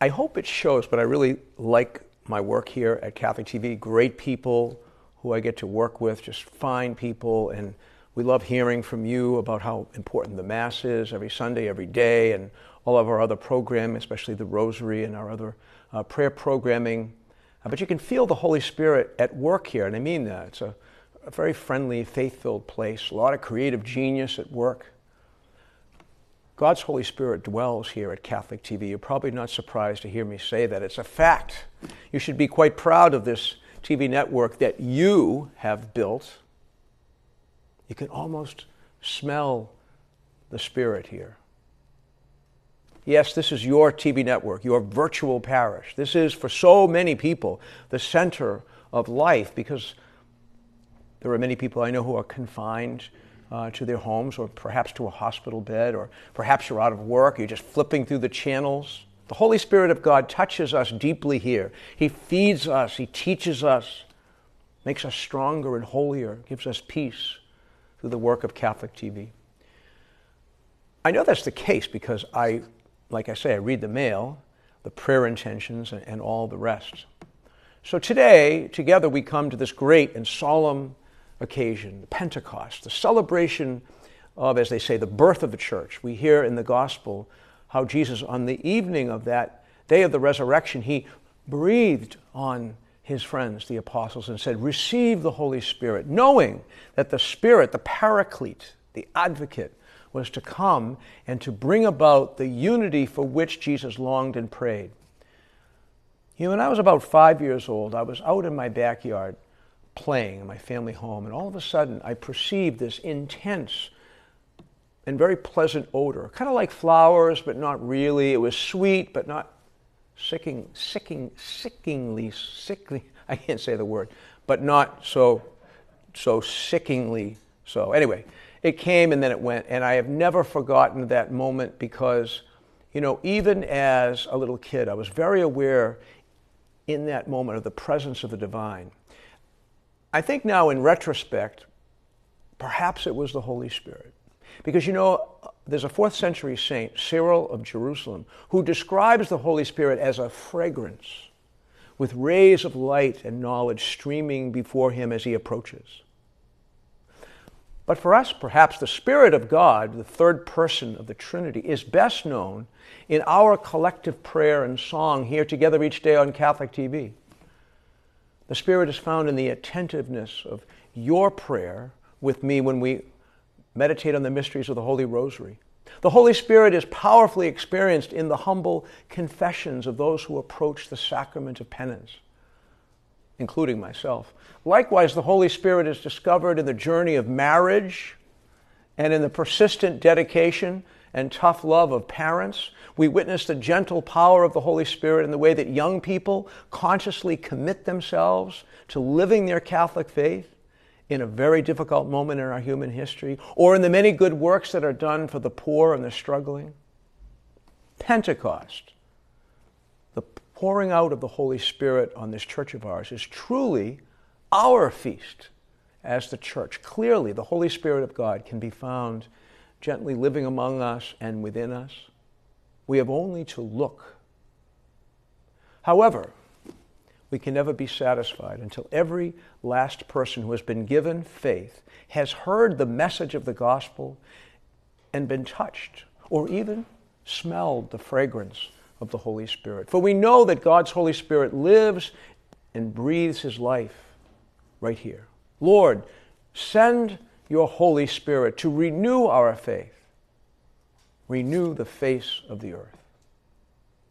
I hope it shows, but I really like my work here at Catholic TV. Great people who I get to work with, just fine people, and we love hearing from you about how important the Mass is every Sunday, every day, and all of our other programming, especially the Rosary and our other prayer programming. But you can feel the Holy Spirit at work here, and I mean that. It's a very friendly, faith-filled place, a lot of creative genius at work. God's Holy Spirit dwells here at Catholic TV. You're probably not surprised to hear me say that. It's a fact. You should be quite proud of this TV network that you have built. You can almost smell the Spirit here. Yes, this is your TV network, your virtual parish. This is, for so many people, the center of life, because there are many people I know who are confined to their homes, or perhaps to a hospital bed, or perhaps you're out of work, you're just flipping through the channels. The Holy Spirit of God touches us deeply here. He feeds us, He teaches us, makes us stronger and holier, gives us peace through the work of Catholic TV. I know that's the case because like I say, I read the mail, the prayer intentions, and all the rest. So today, together we come to this great and solemn occasion, Pentecost, the celebration of, as they say, the birth of the church. We hear in the gospel how Jesus, on the evening of that day of the resurrection, He breathed on His friends, the apostles, and said, "Receive the Holy Spirit," knowing that the Spirit, the Paraclete, the Advocate, was to come and to bring about the unity for which Jesus longed and prayed. You know, when I was about 5 years old, I was out in my backyard playing in my family home, and all of a sudden I perceived this intense and very pleasant odor, kind of like flowers, but not really. It was sweet, but not sickingly, I can't say the word, but not so sickingly so. Anyway, it came and then it went, and I have never forgotten that moment because, you know, even as a little kid, I was very aware in that moment of the presence of the divine. I think now in retrospect, perhaps it was the Holy Spirit. Because, you know, there's a 4th century saint, Cyril of Jerusalem, who describes the Holy Spirit as a fragrance with rays of light and knowledge streaming before him as he approaches. But for us, perhaps the Spirit of God, the third person of the Trinity, is best known in our collective prayer and song here together each day on Catholic TV. The Spirit is found in the attentiveness of your prayer with me when we meditate on the mysteries of the Holy Rosary. The Holy Spirit is powerfully experienced in the humble confessions of those who approach the sacrament of penance, including myself. Likewise, the Holy Spirit is discovered in the journey of marriage and in the persistent dedication and tough love of parents. We witness the gentle power of the Holy Spirit in the way that young people consciously commit themselves to living their Catholic faith in a very difficult moment in our human history, or in the many good works that are done for the poor and the struggling. Pentecost, the pouring out of the Holy Spirit on this church of ours, is truly our feast as the church. Clearly, the Holy Spirit of God can be found gently living among us and within us. We have only to look. However, we can never be satisfied until every last person who has been given faith has heard the message of the gospel and been touched, or even smelled the fragrance of the Holy Spirit. For we know that God's Holy Spirit lives and breathes His life right here. Lord, send your Holy Spirit to renew our faith, renew the face of the earth.